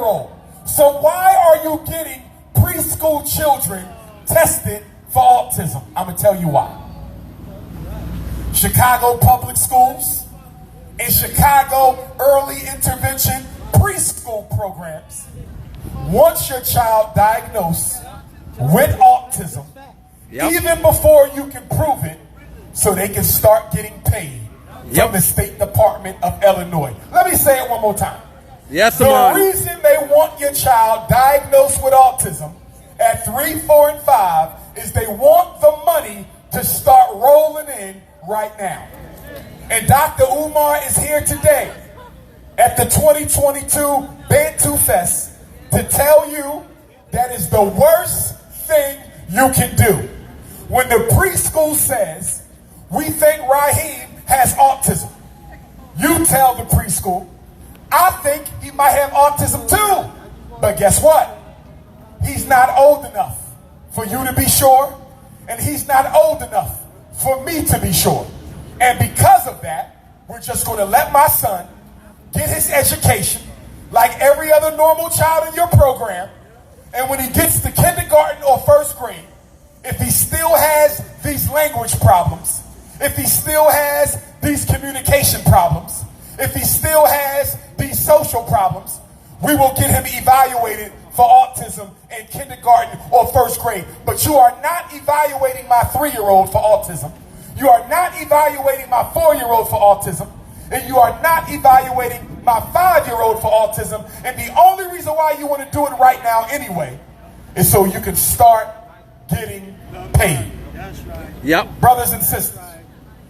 5-year-old. So why are you getting preschool children tested for autism? I'm going to tell you why. Chicago public schools and Chicago early intervention preschool programs. Once your child diagnosed with autism, even before you can prove it, so they can start getting paid from the State Department of Illinois. Let me say it one more time. Yes, the reason they want your child diagnosed with autism at 3, 4, and 5 is they want the money to start rolling in right now. And Dr. Umar is here today at the 2022 Bantu Fest to tell you that is the worst thing you can do. When the preschool says, we think Raheem has autism, you tell the preschool, I think he might have autism too. But guess what? He's not old enough for you to be sure, and he's not old enough for me to be sure. And because of that, we're just going to let my son get his education like every other normal child in your program. And when he gets to kindergarten or first grade, if he still has these language problems, if he still has these communication problems, if he still has these social problems, we will get him evaluated for autism in kindergarten or first grade. But you are not evaluating my 3-year-old for autism. You are not evaluating my 4-year-old for autism. And you are not evaluating my 5-year-old for autism. And the only reason why you want to do it right now anyway is so you can start getting paid. Yep. Brothers and sisters.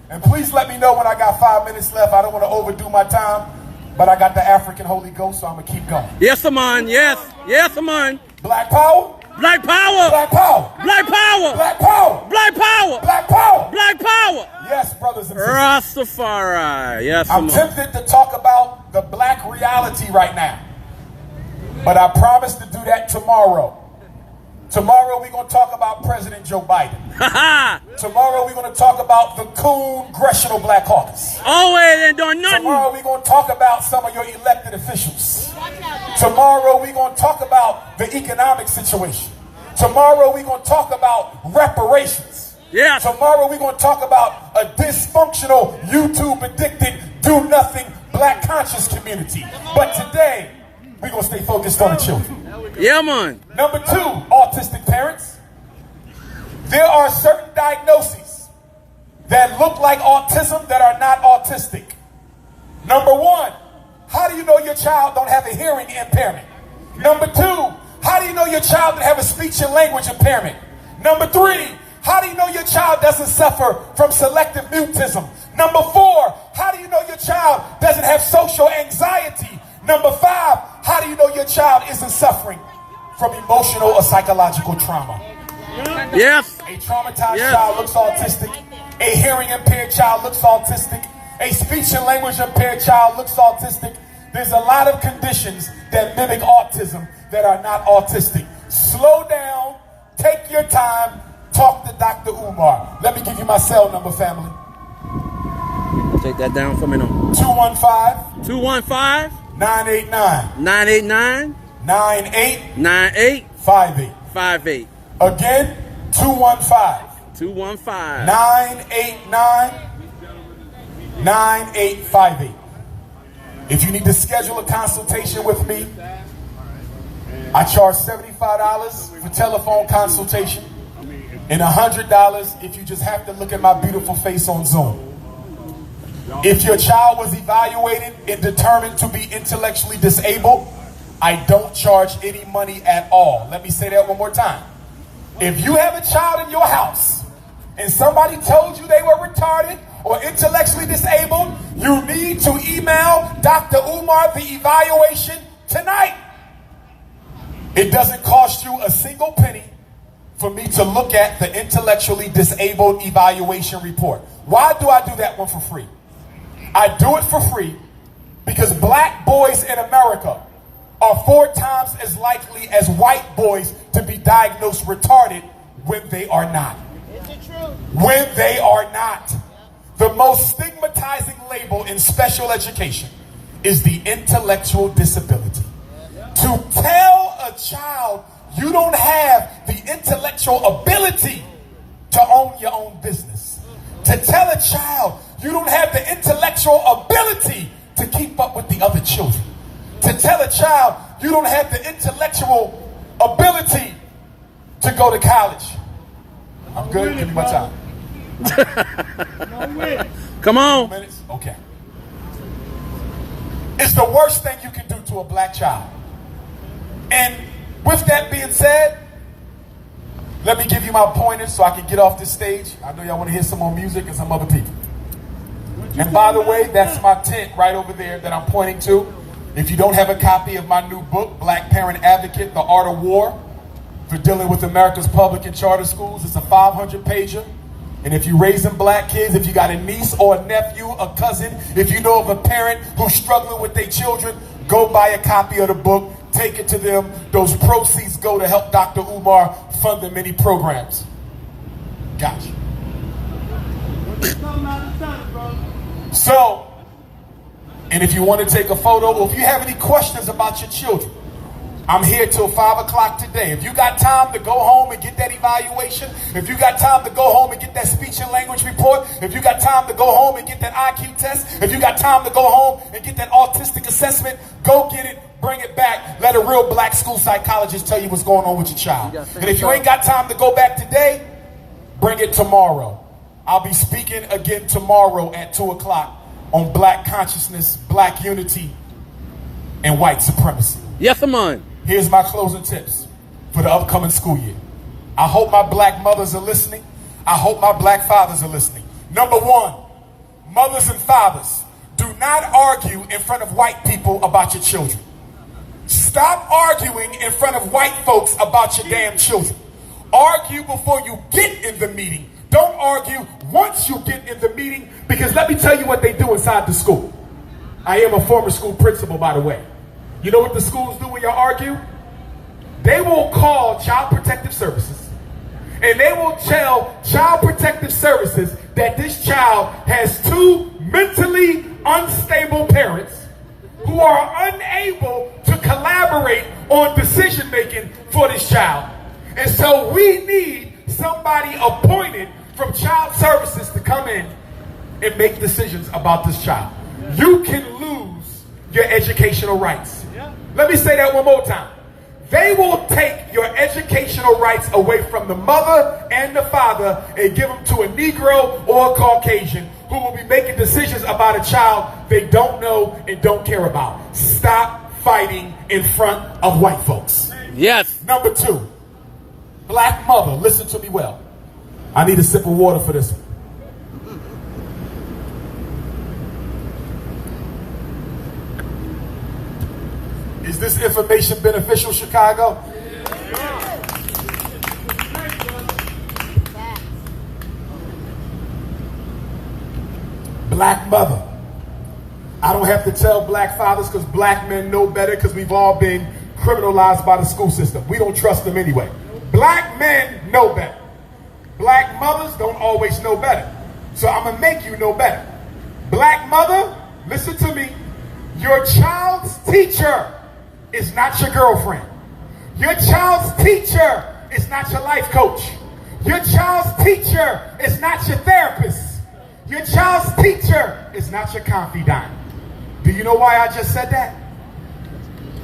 And please let me know when I got 5 minutes left. I don't want to overdo my time, but I got the African Holy Ghost, so I'm going to keep going. Yes, Amon. Yes. Yes, Amon. Black power. Black power. Black power. Black power. Black power. Black power. Black power. Black power. Yes, brothers and sisters. Rastafari. Yes, I'm tempted to talk about the black reality right now, but I promise to do that tomorrow. Tomorrow we're going to talk about President Joe Biden. Tomorrow we're going to talk about the Congressional Black Caucus. Oh, wait, they doing nothing. Tomorrow we're going to talk about some of your elected officials. Tomorrow we're going to talk about the economic situation. Tomorrow we're going to talk about reparations. Yeah. Tomorrow we're going to talk about a dysfunctional, YouTube-addicted, do-nothing, black conscious community. But today, we're going to stay focused on the children. Yeah, man. Number 2, autistic parents. There are certain diagnoses that look like autism that are not autistic. Number 1, how do you know your child don't have a hearing impairment? Number 2, how do you know your child doesn't have a speech and language impairment? Number 3, how do you know your child doesn't suffer from selective mutism? Number 4, how do you know your child doesn't have social anxiety? Number 5, how do you know your child isn't suffering from emotional or psychological trauma? Yes. A traumatized child looks autistic. A hearing impaired child looks autistic. A speech and language impaired child looks autistic. There's a lot of conditions that mimic autism that are not autistic. Slow down. Take your time. Talk to Dr. Umar. Let me give you my cell number, family. Take that down for me now. 215. 215. 989. 989. 98. 58. 58. Again, 215. 215. 989. 9858. If you need to schedule a consultation with me, I charge $75 for telephone consultation and $100 if you just have to look at my beautiful face on Zoom. If your child was evaluated and determined to be intellectually disabled, I don't charge any money at all. Let me say that one more time. If you have a child in your house and somebody told you they were retarded or intellectually disabled, you need to email Dr. Umar the evaluation tonight. It doesn't cost you a single penny for me to look at the intellectually disabled evaluation report. Why do I do that one for free? I do it for free because black boys in America are 4 times as likely as white boys to be diagnosed retarded when they are not. Is it true? When they are not. The most stigmatizing label in special education is the intellectual disability. To tell a child you don't have the intellectual ability to own your own business. To tell a child you don't have the intellectual ability to keep up with the other children. To tell a child you don't have the intellectual ability to go to college. I'm good. Give me my time. Come on. Minutes? Okay. It's the worst thing you can do to a black child. And with that being said, let me give you my pointers so I can get off this stage. I know y'all want to hear some more music and some other people. And by the way, that's my tent right over there that I'm pointing to. If you don't have a copy of my new book, Black Parent Advocate, The Art of War, for dealing with America's public and charter schools, it's a 500-pager. And if you're raising black kids, if you got a niece or a nephew, a cousin, if you know of a parent who's struggling with their children, go buy a copy of the book, take it to them. Those proceeds go to help Dr. Umar fund the many programs. Gotcha. So, and if you want to take a photo, or if you have any questions about your children, I'm here till 5 o'clock today. If you got time to go home and get that evaluation, if you got time to go home and get that speech and language report, if you got time to go home and get that IQ test, if you got time to go home and get that autistic assessment, go get it, bring it back. Let a real black school psychologist tell you what's going on with your child. And if you ain't got time to go back today, bring it tomorrow. I'll be speaking again tomorrow at 2 o'clock on black consciousness, black unity, and white supremacy. Yes, man. Here's my closing tips for the upcoming school year. I hope my black mothers are listening. I hope my black fathers are listening. Number one, mothers and fathers, do not argue in front of white people about your children. Stop arguing in front of white folks about your damn children. Argue before you get in the meeting. Don't argue once you get in the meeting, because let me tell you what they do inside the school. I am a former school principal, by the way. You know what the schools do when you argue? They will call Child Protective Services, and they will tell Child Protective Services that this child has two mentally unstable parents who are unable to collaborate on decision making for this child. And so we need somebody appointed from Child Services to come in and make decisions about this child. You can lose your educational rights. Let me say that one more time. They will take your educational rights away from the mother and the father and give them to a Negro or a Caucasian who will be making decisions about a child they don't know and don't care about. Stop fighting in front of white folks. Yes. Number two, black mother, listen to me well. I need a sip of water for this one. Is this information beneficial, Chicago? Black mother. I don't have to tell black fathers because black men know better, because we've all been criminalized by the school system. We don't trust them anyway. Black men know better. Black mothers don't always know better. So I'm going to make you know better. Black mother, listen to me. Your child's teacher is not your girlfriend. Your child's teacher is not your life coach. Your child's teacher is not your therapist. Your child's teacher is not your confidant. Do you know why I just said that?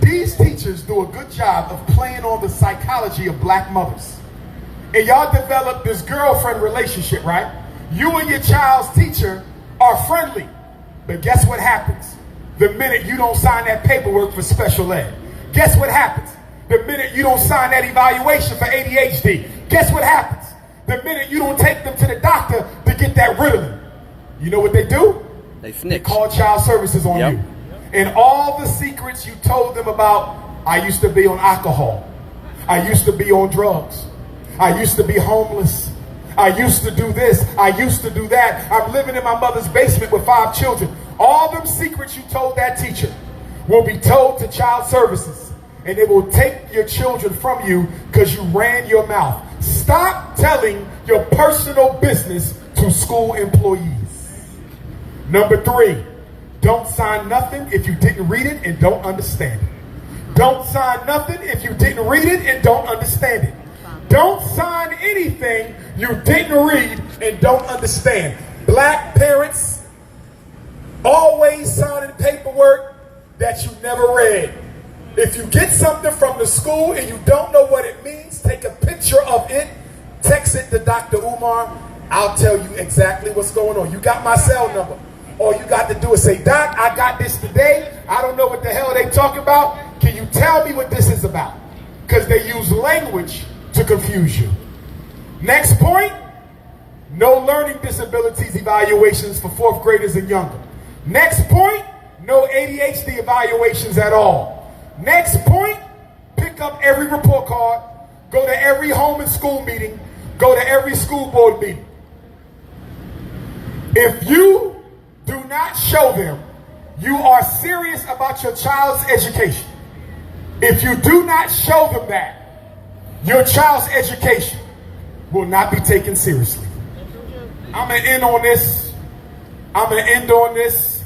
These teachers do a good job of playing on the psychology of black mothers. And y'all develop this girlfriend relationship, right? You and your child's teacher are friendly. But guess what happens the minute you don't sign that paperwork for special ed? Guess what happens the minute you don't sign that evaluation for ADHD? Guess what happens the minute you don't take them to the doctor to get that Ritalin? You know what they do? They snitch. They call Child Services on you. And all the secrets you told them about, I used to be on alcohol. I used to be on drugs. I used to be homeless. I used to do this. I used to do that. I'm living in my mother's basement with 5 children. All them secrets you told that teacher will be told to Child Services, and they will take your children from you because you ran your mouth. Stop telling your personal business to school employees. Number 3, don't sign nothing if you didn't read it and don't understand it. Don't sign nothing if you didn't read it and don't understand it. Don't sign anything you didn't read and don't understand. Black parents always signing paperwork that you never read. If you get something from the school and you don't know what it means, take a picture of it, text it to Dr. Umar. I'll tell you exactly what's going on. You got my cell number. All you got to do is say, Doc, I got this today. I don't know what the hell they talking about. Can you tell me what this is about? Because they use language to confuse you. Next point, no learning disabilities evaluations for 4th graders and younger. Next point, no ADHD evaluations at all. Next point, pick up every report card, go to every home and school meeting, go to every school board meeting. If you do not show them you are serious about your child's education, if you do not show them that, your child's education will not be taken seriously. I'm going to end on this.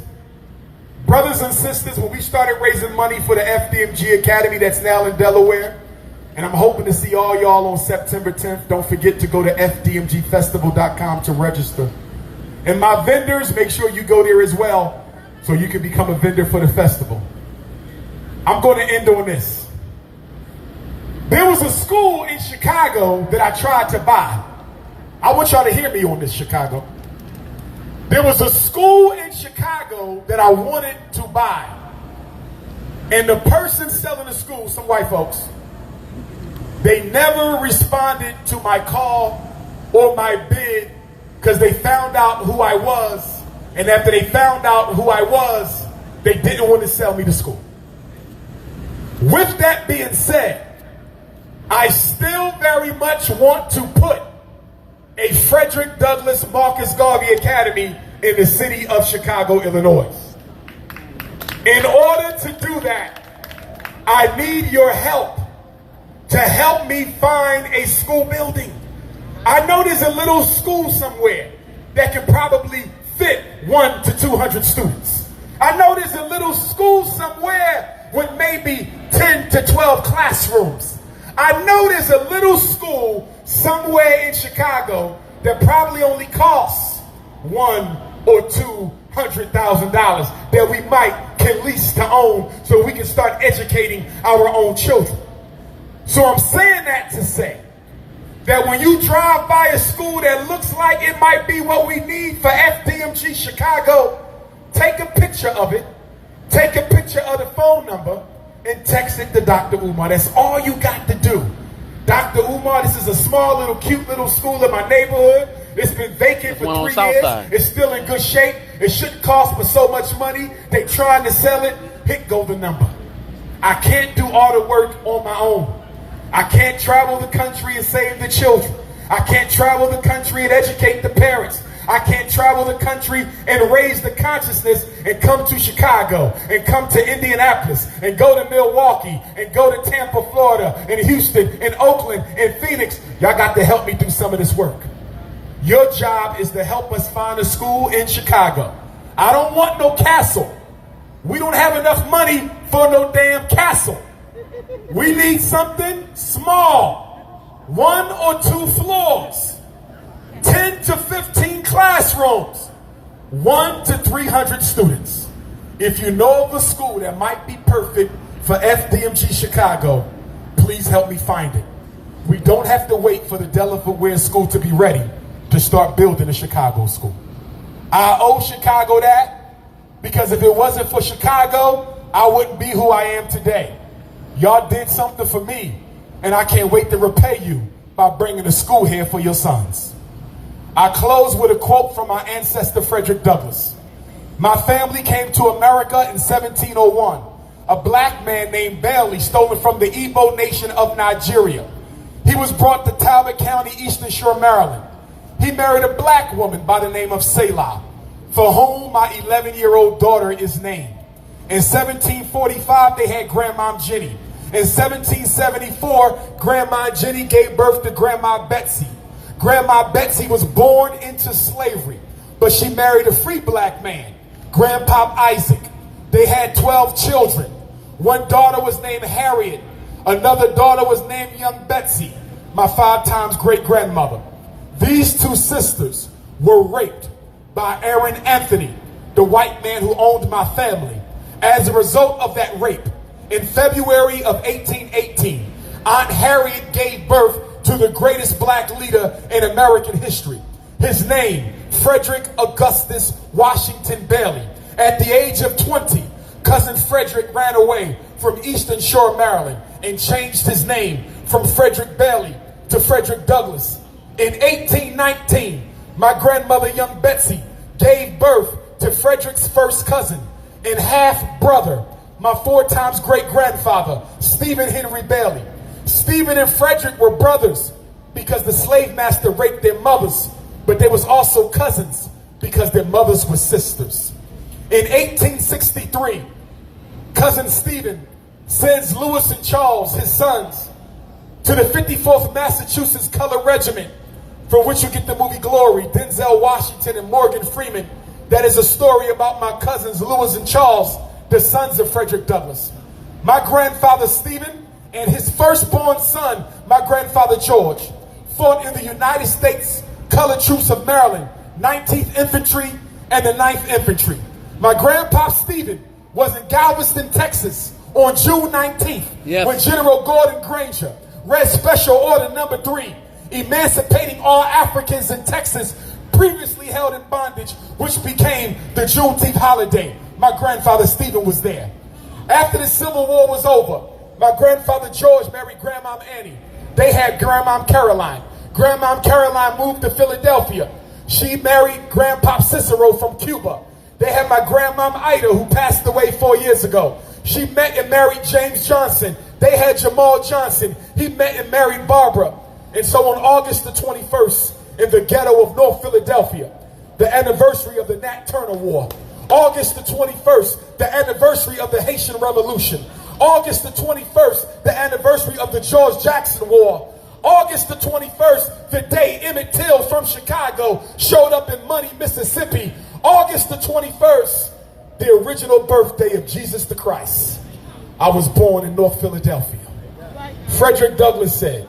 Brothers and sisters, when we started raising money for the FDMG Academy that's now in Delaware, and I'm hoping to see all y'all on September 10th. Don't forget to go to fdmgfestival.com to register. And my vendors, make sure you go there as well so you can become a vendor for the festival. I'm going to end on this. There was a school in Chicago that I tried to buy. I want y'all to hear me on this, Chicago. There was a school in Chicago that I wanted to buy. And the person selling the school, some white folks, they never responded to my call or my bid because they found out who I was. And after they found out who I was, they didn't want to sell me the school. With that being said, I still very much want to put a Frederick Douglass Marcus Garvey Academy in the city of Chicago, Illinois. In order to do that, I need your help to help me find a school building. I know there's a little school somewhere that can probably fit 100 to 200 students. I know there's a little school somewhere with maybe 10 to 12 classrooms. I know there's a little school somewhere in Chicago that probably only costs $100,000 or $200,000 that we can lease to own so we can start educating our own children. So I'm saying that to say that when you drive by a school that looks like it might be what we need for FDMG Chicago, take a picture of it, take a picture of the phone number, and text it to Dr. Umar. That's all you got to do. Dr. Umar, this is a small little cute little school in my neighborhood. It's been vacant for 3 years. It's still in good shape. It shouldn't cost me so much money. They trying to sell it. Hit go the number. I can't do all the work on my own. I can't travel the country and save the children. I can't travel the country and educate the parents. I can't travel the country and raise the consciousness and come to Chicago and come to Indianapolis and go to Milwaukee and go to Tampa, Florida and Houston and Oakland and Phoenix. Y'all got to help me do some of this work. Your job is to help us find a school in Chicago. I don't want no castle. We don't have enough money for no damn castle. We need something small. 1 or 2 floors. 10 to 15 classrooms, 100 to 300 students. If you know of a school that might be perfect for FDMG Chicago, please help me find it. We don't have to wait for the Delaware school to be ready to start building a Chicago school. I owe Chicago that because if it wasn't for Chicago, I wouldn't be who I am today. Y'all did something for me, and I can't wait to repay you by bringing a school here for your sons. I close with a quote from my ancestor, Frederick Douglass. My family came to America in 1701. A black man named Bailey, stolen from the Igbo nation of Nigeria. He was brought to Talbot County, Eastern Shore, Maryland. He married a black woman by the name of Selah, for whom my 11-year-old daughter is named. In 1745, they had Grandma Jenny. In 1774, Grandma Jenny gave birth to Grandma Betsy. Grandma Betsy was born into slavery, but she married a free black man, Grandpop Isaac. They had 12 children. One daughter was named Harriet. Another daughter was named Young Betsy, my 5 times great-grandmother. These 2 sisters were raped by Aaron Anthony, the white man who owned my family. As a result of that rape, in February of 1818, Aunt Harriet gave birth to the greatest black leader in American history. His name, Frederick Augustus Washington Bailey. At the age of 20, Cousin Frederick ran away from Eastern Shore, Maryland, and changed his name from Frederick Bailey to Frederick Douglass. In 1819, my grandmother, Young Betsy, gave birth to Frederick's first cousin and half-brother, my 4 times great-grandfather, Stephen Henry Bailey. Stephen and Frederick were brothers because the slave master raped their mothers, but they was also cousins because their mothers were sisters. In 1863, cousin Stephen sends Lewis and Charles, his sons, to the 54th Massachusetts Color Regiment, from which you get the movie Glory, Denzel Washington and Morgan Freeman. That is a story about my cousins Lewis and Charles, the sons of Frederick Douglass. My grandfather Stephen and his firstborn son, my grandfather George, fought in the United States Colored Troops of Maryland, 19th Infantry and the 9th Infantry. My grandpa Stephen was in Galveston, Texas on June 19th when General Gordon Granger read Special Order Number 3, emancipating all Africans in Texas previously held in bondage, which became the Juneteenth holiday. My grandfather Stephen was there. After the Civil War was over, my grandfather George married Grandmom Annie. They had Grandmom Caroline. Grandmom Caroline moved to Philadelphia. She married Grandpop Cicero from Cuba. They had my Grandmom Ida, who passed away 4 years ago. She met and married James Johnson. They had Jamal Johnson. He met and married Barbara. And so on August the 21st, in the ghetto of North Philadelphia, the anniversary of the Nat Turner War. August the 21st, the anniversary of the Haitian Revolution. August the 21st, the anniversary of the George Jackson War. August the 21st, the day Emmett Till from Chicago showed up in Money, Mississippi. August the 21st, the original birthday of Jesus the Christ. I was born in North Philadelphia. Frederick Douglass said,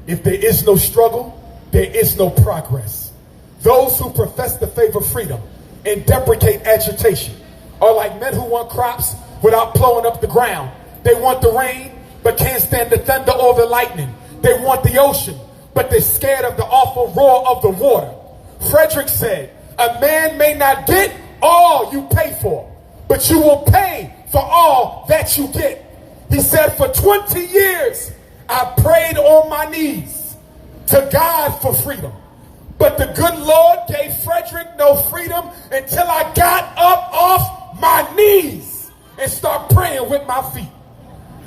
if there is no struggle, there is no progress. Those who profess the faith of freedom and deprecate agitation are like men who want crops without plowing up the ground. They want the rain, but can't stand the thunder or the lightning. They want the ocean, but they're scared of the awful roar of the water. Frederick said, a man may not get all you pay for, but you will pay for all that you get. He said, for 20 years, I prayed on my knees to God for freedom. But the good Lord gave Frederick no freedom until I got up off my knees and start praying with my feet.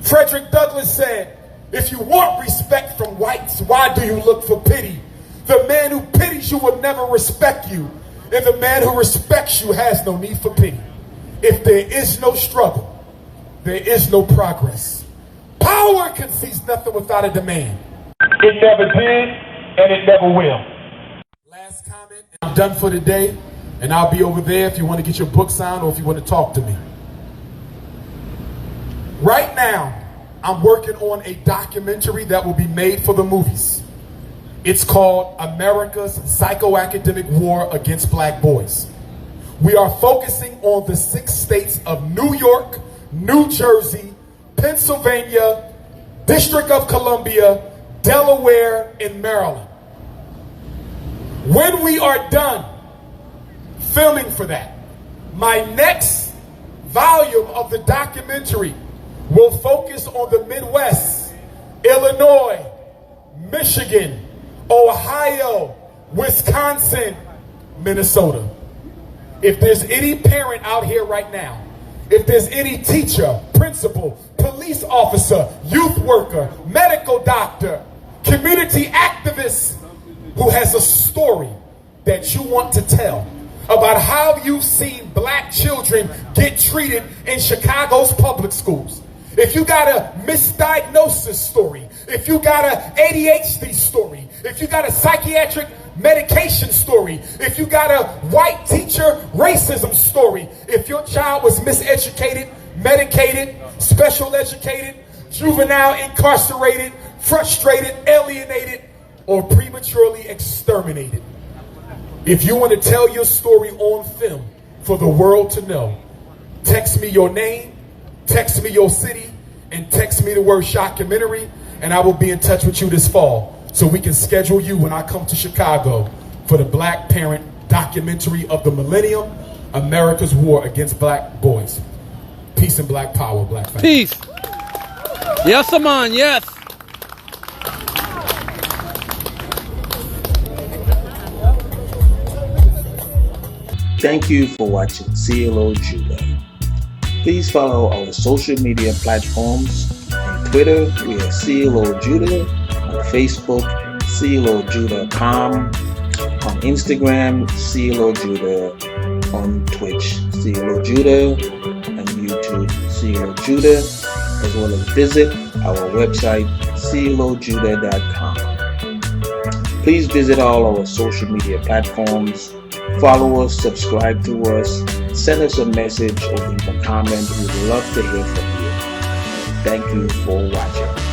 Frederick Douglass said, if you want respect from whites, why do you look for pity? The man who pities you will never respect you, and the man who respects you has no need for pity. If there is no struggle, there is no progress. Power concedes nothing without a demand. It never did, and it never will. Last comment. I'm done for today, and I'll be over there if you want to get your book signed or if you want to talk to me. Right now, I'm working on a documentary that will be made for the movies. It's called America's Psychoacademic War Against Black Boys. We are focusing on the 6 states of New York, New Jersey, Pennsylvania, District of Columbia, Delaware, and Maryland. When we are done filming for that, my next volume of the documentary will focus on the Midwest, Illinois, Michigan, Ohio, Wisconsin, Minnesota. If there's any parent out here right now, if there's any teacher, principal, police officer, youth worker, medical doctor, community activist who has a story that you want to tell about how you've seen black children get treated in Chicago's public schools, if you got a misdiagnosis story, if you got an ADHD story, if you got a psychiatric medication story, if you got a white teacher racism story, if your child was miseducated, medicated, special educated, juvenile incarcerated, frustrated, alienated, or prematurely exterminated. If you want to tell your story on film for the world to know, text me your name, text me your city, and text me the word "documentary," and I will be in touch with you this fall so we can schedule you when I come to Chicago for the Black Parent documentary of the millennium, America's War Against Black Boys. Peace and black power, black family. Peace. Yes, man, yes. Thank you for watching CLOJudah. Please follow our social media platforms. On Twitter, we are CLOJudah. On Facebook, CLOJudah.com. On Instagram, CLOJudah. On Twitch, CLOJudah. And YouTube, CLOJudah. As well as visit our website, CLOJudah.com. Please visit all our social media platforms. Follow us, subscribe to us, send us a message or leave a comment. We'd love to hear from you. Thank you for watching.